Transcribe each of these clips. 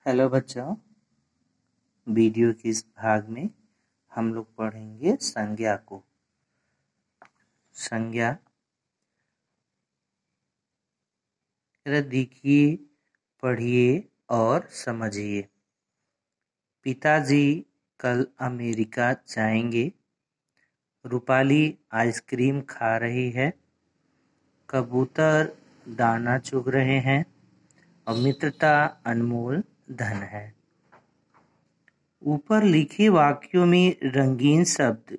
Hello बच्चों, video के इस भाग में हम लोग पढ़ेंगे संज्ञा को। संज्ञा देखिए, पढ़िए और समझिए। पिताजी कल अमेरिका जाएंगे। रूपाली आइसक्रीम खा रही है। कबूतर दाना चुग रहे हैं और मित्रता अनमोल धन है। ऊपर लिखे वाक्यों में रंगीन शब्द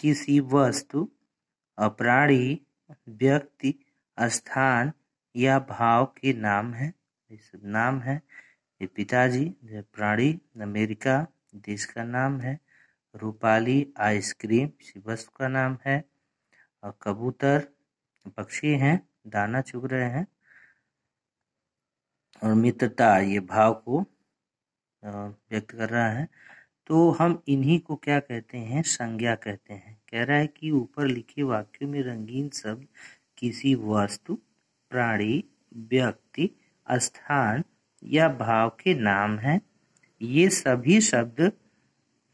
किसी वस्तु, प्राणी, व्यक्ति, स्थान या भाव के नाम है। नाम है ये पिताजी, प्राणी अमेरिका देश का नाम है, रूपाली आइसक्रीम किसी वस्तु का नाम है, और कबूतर पक्षी हैं दाना चुग रहे हैं, और मित्रता ये भाव को व्यक्त कर रहा है। तो हम इन्हीं को क्या कहते हैं? संज्ञा कहते हैं। कह रहा है कि ऊपर लिखे वाक्यों में रंगीन शब्द किसी वस्तु, प्राणी, व्यक्ति, स्थान या भाव के नाम हैं। ये सभी शब्द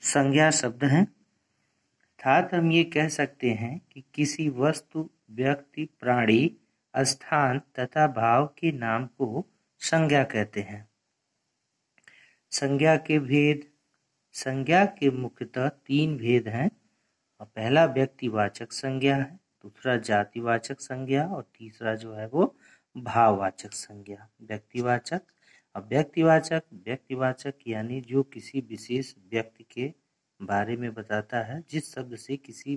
संज्ञा शब्द हैं। अर्थात हम ये कह सकते हैं कि किसी वस्तु, व्यक्ति, प्राणी, स्थान तथा भाव के नाम को संज्ञा कहते हैं। संज्ञा के भेद। संज्ञा के मुख्यतः 3 भेद हैं। पहला व्यक्तिवाचक संज्ञा है, दूसरा जातिवाचक संज्ञा और तीसरा जो है वो भाववाचक संज्ञा। व्यक्तिवाचक और व्यक्तिवाचक यानी जो किसी विशेष व्यक्ति के बारे में बताता है। जिस शब्द से किसी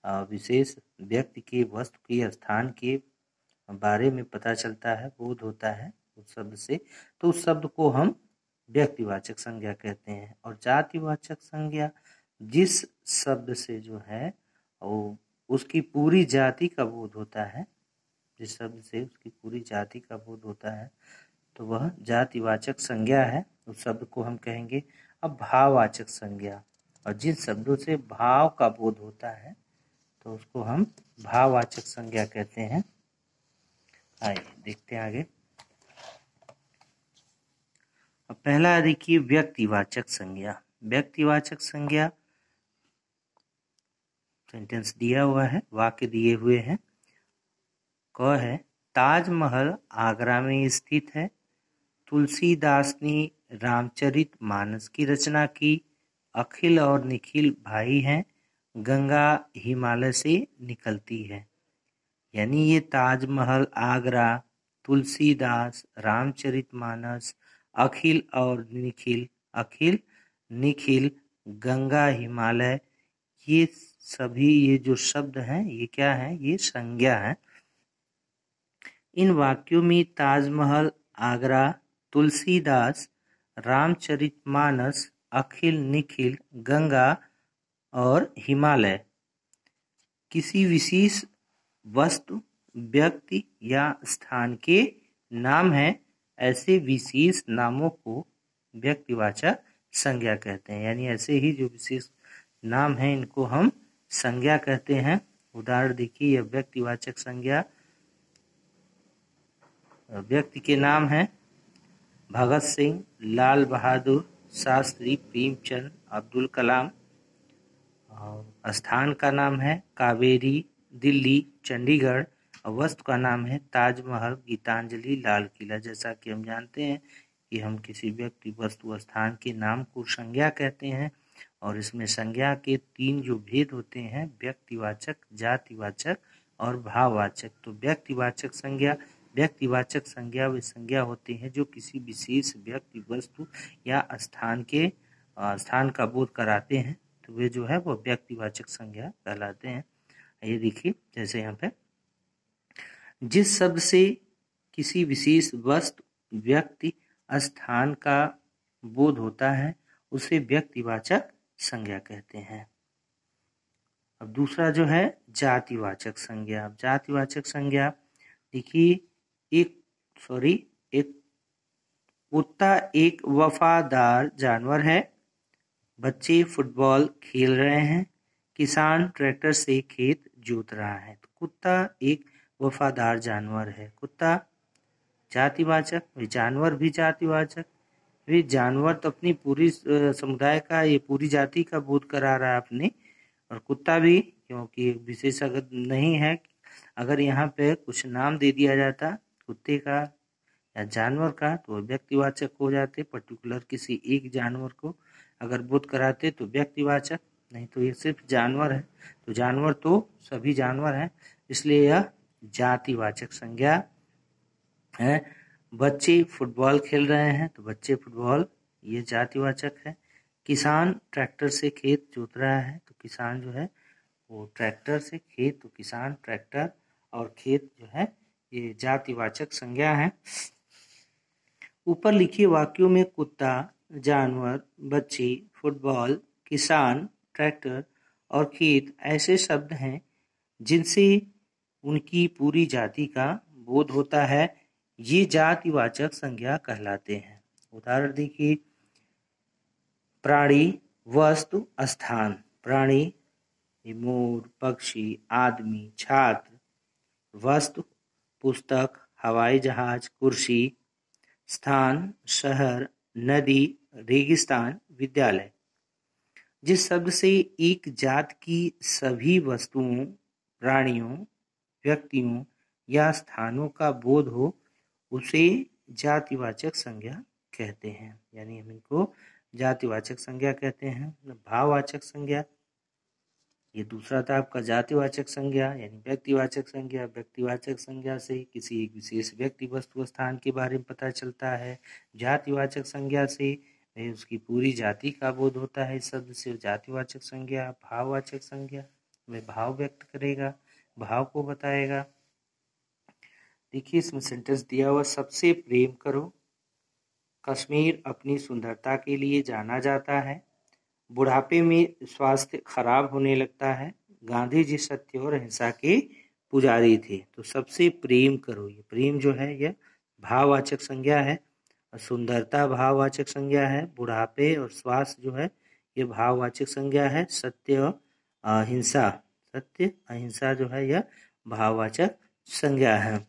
विशेष व्यक्ति के, वस्तु के, स्थान के बारे में पता चलता है, बोध होता है उस शब्द से, तो उस शब्द को हम व्यक्तिवाचक संज्ञा कहते हैं। और जातिवाचक संज्ञा जिस शब्द से जो है वो उसकी पूरी जाति का बोध होता है, जिस शब्द से उसकी पूरी जाति का बोध होता है तो वह जातिवाचक संज्ञा है। उस शब्द को हम कहेंगे। अब भाववाचक संज्ञा, और जिन शब्दों से भाव का बोध होता है तो उसको हम भाववाचक संज्ञा कहते हैं। आइए देखते हैं आगे। पहला देखिए व्यक्तिवाचक संज्ञा। व्यक्तिवाचक संज्ञा, सेंटेंस दिया हुआ है, वाक्य दिए हुए हैं। क है ताजमहल आगरा में स्थित है। तुलसीदास ने रामचरितमानस की रचना की। अखिल और निखिल भाई हैं। गंगा हिमालय से निकलती है। यानी ये ताजमहल, आगरा, तुलसीदास, रामचरितमानस, अखिल और निखिल, अखिल निखिल, गंगा, हिमालय, ये सभी ये जो शब्द हैं ये क्या है? ये संज्ञा है। इन वाक्यों में ताजमहल, आगरा, तुलसीदास, रामचरितमानस, अखिल निखिल, गंगा और हिमालय किसी विशेष वस्तु, व्यक्ति या स्थान के नाम है। ऐसे विशेष नामों को व्यक्तिवाचक संज्ञा कहते हैं। यानी ऐसे ही जो विशेष नाम हैं इनको हम संज्ञा कहते हैं। उदाहरण देखिए, यह व्यक्तिवाचक संज्ञा व्यक्ति के नाम है भगत सिंह, लाल बहादुर शास्त्री, प्रेमचंद, अब्दुल कलाम। और स्थान का नाम है कावेरी, दिल्ली, चंडीगढ़। और वस्तु का नाम है ताजमहल, गीतांजलि, लाल किला। जैसा कि हम जानते हैं कि हम किसी व्यक्ति, वस्तु, स्थान के नाम को संज्ञा कहते हैं। और इसमें संज्ञा के 3 जो भेद होते हैं, व्यक्तिवाचक, जातिवाचक और भाववाचक। तो व्यक्तिवाचक संज्ञा वे संज्ञा होती हैं जो किसी विशेष व्यक्ति, वस्तु या स्थान का बोध कराते हैं। तो वे जो है वो व्यक्तिवाचक संज्ञा कहलाते हैं। ये देखिए, जैसे यहाँ पे जिस शब्द से किसी विशेष वस्तु, व्यक्ति, स्थान का बोध होता है उसे व्यक्तिवाचक संज्ञा कहते हैं। अब दूसरा जो है जातिवाचक संज्ञा। जातिवाचक संज्ञा देखिए, एक कुत्ता एक वफादार जानवर है। बच्चे फुटबॉल खेल रहे हैं। किसान ट्रैक्टर से खेत जोत रहा है। तो कुत्ता एक वफादार जानवर है। कुत्ता जातिवाचक, जानवर भी जातिवाचक। ये जानवर तो अपनी पूरी समुदाय का, ये पूरी जाति का बोध करा रहा है अपने, और कुत्ता भी, क्योंकि विशेष अगर नहीं है, अगर यहाँ पे कुछ नाम दे दिया जाता कुत्ते का या जानवर का तो व्यक्तिवाचक हो जाते, पर्टिकुलर किसी एक जानवर को अगर बोध कराते तो व्यक्तिवाचक, नहीं तो ये सिर्फ जानवर है, तो जानवर तो सभी जानवर हैं, इसलिए यह जातिवाचक संज्ञा है। बच्चे फुटबॉल खेल रहे हैं तो बच्चे फुटबॉल, ये जातिवाचक है। किसान ट्रैक्टर से खेत जोत रहा है तो किसान जो है वो ट्रैक्टर से, खेत तो किसान ट्रैक्टर, और खेत जो है ये जातिवाचक संज्ञा है। ऊपर लिखे वाक्यों में कुत्ता, जानवर, बच्ची, फुटबॉल, किसान, ट्रैक्टर और खेत ऐसे शब्द हैं जिनसे उनकी पूरी जाति का बोध होता है, ये जातिवाचक संज्ञा कहलाते हैं। उदाहरण देखिए, प्राणी, वस्तु, स्थान। प्राणी मोर, पक्षी, आदमी, छात्र। वस्तु पुस्तक, हवाई जहाज, कुर्सी। स्थान शहर, नदी, रेगिस्तान, विद्यालय। जिस शब्द से एक जात की सभी वस्तुओं, प्राणियों, व्यक्तियों या स्थानों का बोध हो उसे जातिवाचक संज्ञा कहते हैं, यानी हम इनको जातिवाचक संज्ञा कहते हैं। भाववाचक संज्ञा, ये दूसरा था आपका जातिवाचक संज्ञा यानी व्यक्तिवाचक संज्ञा। व्यक्तिवाचक संज्ञा से किसी एक विशेष व्यक्ति, वस्तु, स्थान के बारे में पता चलता है। जातिवाचक संज्ञा से उसकी पूरी जाति का बोध होता है इस शब्द से। जातिवाचक संज्ञा, भाववाचक संज्ञा, वह भाव व्यक्त करेगा, भाव को बताएगा। देखिए इसमें सेंटेंस दिया हुआ, सबसे प्रेम करो। कश्मीर अपनी सुंदरता के लिए जाना जाता है। बुढ़ापे में स्वास्थ्य खराब होने लगता है। गांधी जी सत्य और अहिंसा के पुजारी थे। तो सबसे प्रेम करो, ये प्रेम जो है यह भाववाचक संज्ञा है। सुंदरता भाववाचक संज्ञा है। बुढ़ापे और स्वास्थ्य जो है ये भाववाचक संज्ञा है। सत्य और अहिंसा, सत्य अहिंसा जो है यह भाववाचक संज्ञा है।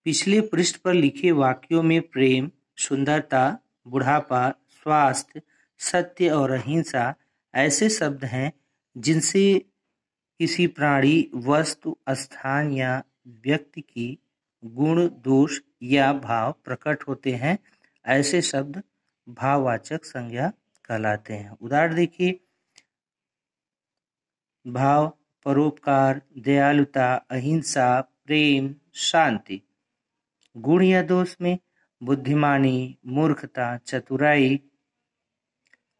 पिछले पृष्ठ पर लिखे वाक्यों में प्रेम, सुंदरता, बुढ़ापा, स्वास्थ्य, सत्य और अहिंसा ऐसे शब्द हैं जिनसे किसी प्राणी, वस्तु, स्थान या व्यक्ति की गुण, दोष या भाव प्रकट होते हैं। ऐसे शब्द भाववाचक संज्ञा कहलाते हैं। उदाहरण देखिए, भाव, परोपकार, दयालुता, अहिंसा, प्रेम, शांति। गुण या दोष में बुद्धिमानी, मूर्खता, चतुराई।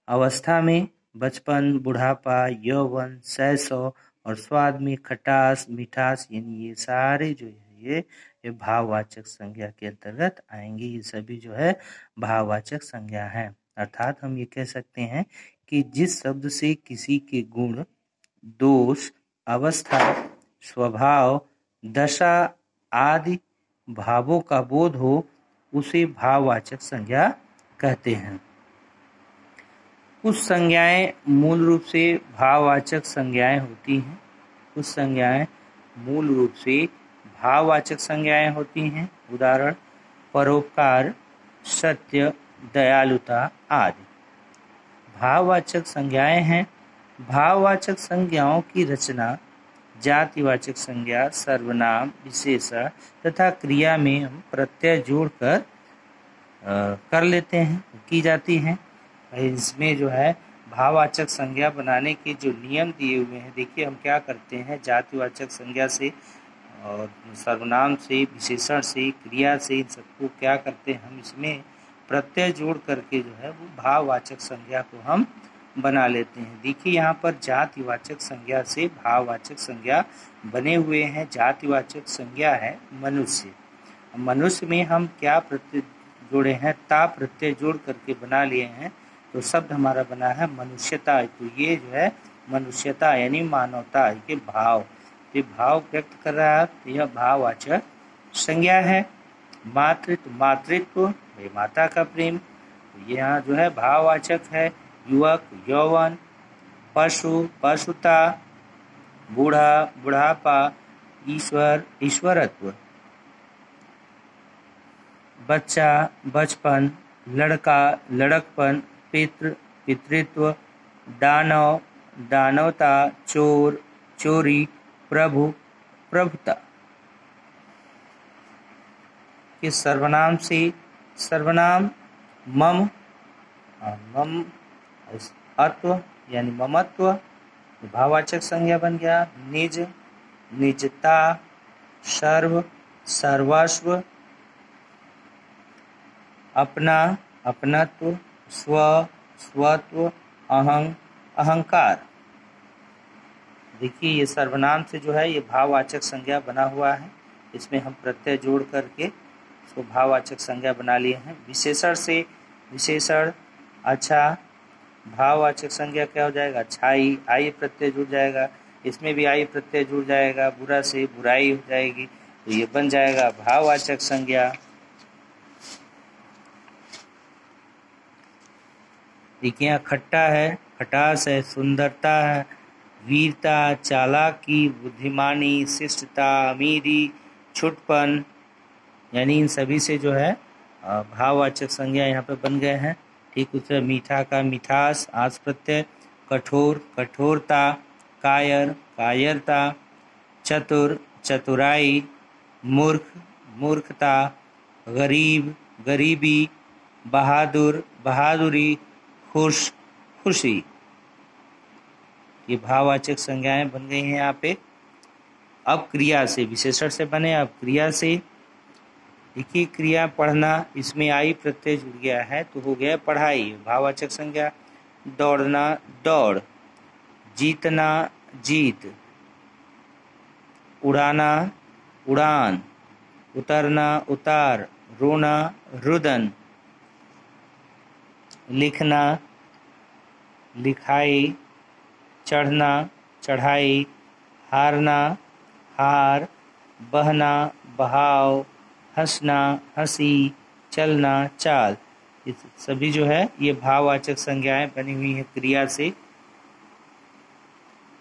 अवस्था में बचपन, बुढ़ापा, यौवन, शैशव, और स्वाद में खटास, मिठास, यानी ये सारे जो है ये भाववाचक संज्ञा के अंतर्गत आएंगे। ये सभी जो है भाववाचक संज्ञा है। अर्थात हम ये कह सकते हैं कि जिस शब्द से किसी के गुण, दोष, अवस्था, स्वभाव, दशा आदि भावों का बोध हो उसे भाववाचक संज्ञा कहते हैं। कुछ संज्ञाएं मूल रूप से भाववाचक संज्ञाएं होती हैं। कुछ संज्ञाएं मूल रूप से भाववाचक संज्ञाएं होती हैं। उदाहरण, परोपकार, सत्य, दयालुता आदि भाववाचक संज्ञाएं हैं। भाववाचक संज्ञाओं की रचना जातिवाचक संज्ञा, सर्वनाम, विशेषण तथा क्रिया में हम प्रत्यय जोड़कर कर लेते हैं, की जाती हैं। इसमें जो है भाववाचक संज्ञा बनाने के जो नियम दिए हुए हैं, देखिए हम क्या करते हैं, जातिवाचक संज्ञा से और सर्वनाम से, विशेषण से, क्रिया से, इन सबको क्या करते हैं, हम इसमें प्रत्यय जोड़ करके जो है वो भाववाचक संज्ञा को हम बना लेते हैं। देखिए यहाँ पर जातिवाचक संज्ञा से भाववाचक संज्ञा बने हुए हैं। जातिवाचक संज्ञा है मनुष्य। मनुष्य में हम क्या प्रत्यय जोड़े हैं, ता प्रत्यय जोड़ करके बना लिए हैं, तो शब्द हमारा बना है मनुष्यता। तो ये जो है मनुष्यता यानी मानवता के भाव, ये भाव व्यक्त कर रहा है, तो यह भाववाचक संज्ञा है। मातृत्व, मातृत्व माता का प्रेम, तो यहाँ जो है भाववाचक है। युवक, यौवन, पशु, पशुता, बूढ़ा, बुढ़ापा, ईश्वर, ईश्वरत्व। बच्चा, बचपन, लड़का, लड़कपन, पितृ, पितृत्व, दानव, दानवता, चोर, चोरी, प्रभु, प्रभुता। कि सर्वनाम से सर्वनाम मम, मम अत्व यानी ममत्व, भाववाचक संज्ञा बन गया। निज, निजता, सर्व, सर्वस्व, अपना, अपनत्व, स्व, स्वत्व, अहं, अहंकार। देखिए ये सर्वनाम से जो है ये भाववाचक संज्ञा बना हुआ है, इसमें हम प्रत्यय जोड़ करके इसको भाववाचक संज्ञा बना लिए हैं। विशेषण से विशेषण अच्छा, भाववाचक संज्ञा क्या हो जाएगा? अच्छाई, आई प्रत्यय जुड़ जाएगा, इसमें भी आई प्रत्यय जुड़ जाएगा। बुरा से बुराई हो जाएगी, तो ये बन जाएगा भाववाचक संज्ञा। देखिए यहाँ खट्टा है, खटास है, सुंदरता है, वीरता, चालाकी, बुद्धिमानी, शिष्टता, अमीरी, छुटपन, यानी इन सभी से जो है भाववाचक संज्ञा यहाँ पे बन गए हैं। ठीक उसे मीठा का मिठास, आस प्रत्यय, कठोर, कठोरता, कायर, कायरता, चतुर, चतुराई, मूर्ख, मूर्खता, गरीब, गरीबी, बहादुर, बहादुरी, खुश, खुशी। ये भाववाचक संज्ञाएं बन गई हैं यहाँ पे। अब क्रिया से, विशेषण से बने, अब क्रिया से। देखिए क्रिया पढ़ना, इसमें आई प्रत्यय जुड़ गया है तो हो गया पढ़ाई, भाववाचक संज्ञा। दौड़ना, दौड़, जीतना, जीत, उड़ाना, उड़ान, उतरना, उतार, रोना, रुदन, लिखना, लिखाई, चढ़ना, चढ़ाई, हारना, हार, बहना, बहाव, हंसना, हंसी, चलना, चाल। ये सभी जो है ये भाववाचक संज्ञाएं बनी हुई है क्रिया से।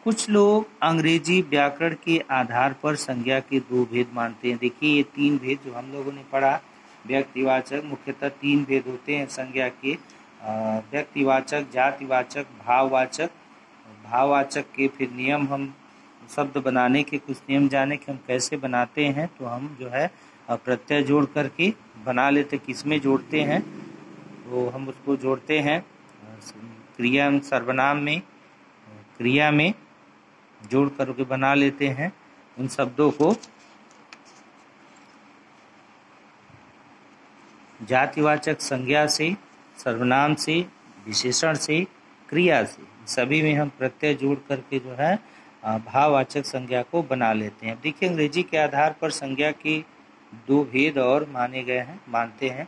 कुछ लोग अंग्रेजी व्याकरण के आधार पर संज्ञा के दो भेद मानते हैं। देखिए ये तीन भेद जो हम लोगों ने पढ़ा, व्यक्तिवाचक, मुख्यतः तीन भेद होते हैं संज्ञा के, व्यक्तिवाचक, जातिवाचक, भाववाचक। भाववाचक के फिर नियम, हम शब्द बनाने के कुछ नियम जाने कि हम कैसे बनाते हैं, तो हम जो है प्रत्यय जोड़ करके बना लेते। किसमें जोड़ते हैं? तो हम उसको जोड़ते हैं क्रिया, सर्वनाम में, क्रिया में जोड़ करके बना लेते हैं उन शब्दों को। जातिवाचक संज्ञा से, सर्वनाम से, विशेषण से, क्रिया से, सभी में हम प्रत्यय जोड़ करके जो है भाववाचक संज्ञा को बना लेते हैं। देखिए अंग्रेजी के आधार पर संज्ञा के दो भेद और माने गए हैं, मानते हैं।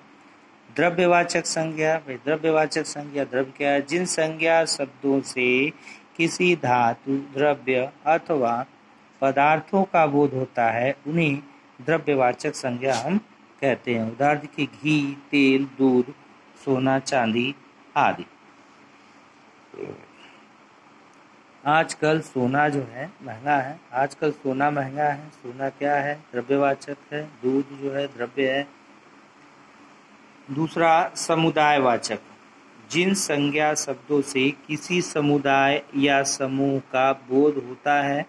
द्रव्यवाचक संज्ञा, द्रव्यवाचक संज्ञा, द्रव्य क्या है? जिन संज्ञा शब्दों से किसी धातु, द्रव्य अथवा पदार्थों का बोध होता है उन्हें द्रव्यवाचक संज्ञा हम कहते हैं। उदाहरण देखिए घी, तेल, दूध, सोना, चांदी आदि। आजकल सोना जो है महंगा है, आजकल सोना महंगा है। सोना क्या है? द्रव्यवाचक है। दूध जो है द्रव्य है। दूसरा समुदायवाचक, जिन संज्ञा शब्दों से किसी समुदाय या समूह का बोध होता है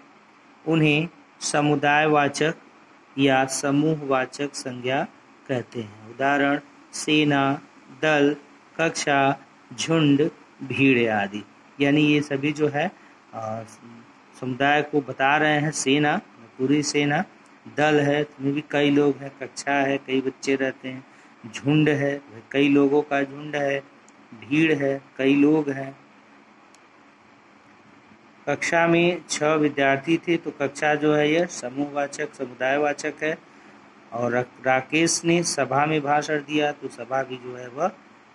उन्हें समुदायवाचक या समूहवाचक संज्ञा कहते हैं। उदाहरण सेना, दल, कक्षा, झुंड, भीड़ आदि। यानी ये सभी जो है समुदाय को बता रहे हैं। सेना, पूरी सेना, दल है, उसमें भी कई लोग हैं, कक्षा है, कई बच्चे रहते हैं, झुंड है, कई लोगों का झुंड है, भीड़ है, कई लोग हैं। कक्षा में 6 विद्यार्थी थे तो कक्षा जो है यह समूहवाचक, समुदायवाचक है। और राकेश ने सभा में भाषण दिया तो सभा भी जो है वह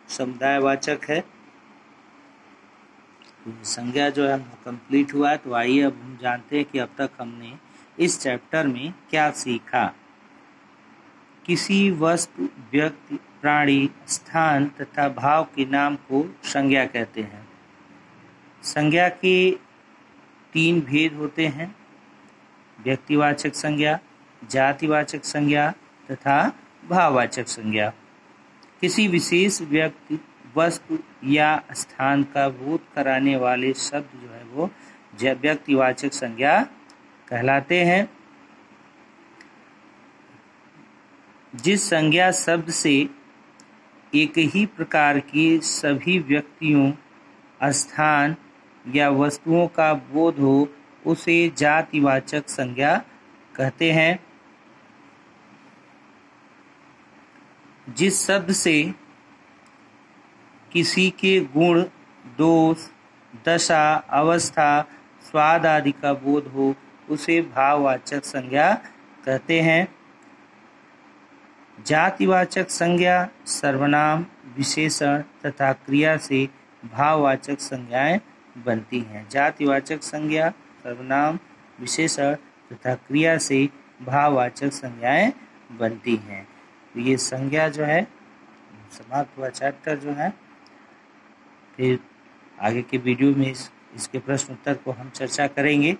समुदायवाचक है। संज्ञा जो है कंप्लीट हुआ है। तो आइए अब हम जानते हैं कि अब तक हमने इस चैप्टर में क्या सीखा। किसी वस्तु, व्यक्ति, प्राणी, स्थान तथा भाव के नाम को संज्ञा कहते हैं। संज्ञा के 3 भेद होते हैं, व्यक्तिवाचक संज्ञा, जातिवाचक संज्ञा तथा भाववाचक संज्ञा। किसी विशेष व्यक्ति, वस्तु या स्थान का बोध कराने वाले शब्द जो है वो व्यक्तिवाचक संज्ञा कहलाते हैं। जिस संज्ञा शब्द से एक ही प्रकार के सभी व्यक्तियों, स्थान या वस्तुओं का बोध हो उसे जातिवाचक संज्ञा कहते हैं। जिस शब्द से किसी के गुण, दोष, दशा, अवस्था, स्वाद आदि का बोध हो उसे भाववाचक संज्ञा कहते हैं। जातिवाचक संज्ञा सर्वनाम, विशेषण तथा क्रिया से भाववाचक संज्ञाएं बनती हैं। जातिवाचक संज्ञा सर्वनाम, विशेषण तथा क्रिया से भाववाचक संज्ञाएं बनती हैं। तो ये संज्ञा जो है समाप्त हुआ चैप्टर जो है। फिर आगे के वीडियो में इसके प्रश्न उत्तर को हम चर्चा करेंगे।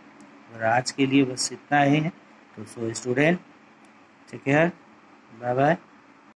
और आज के लिए बस इतना ही है। तो so student, take care, bye bye.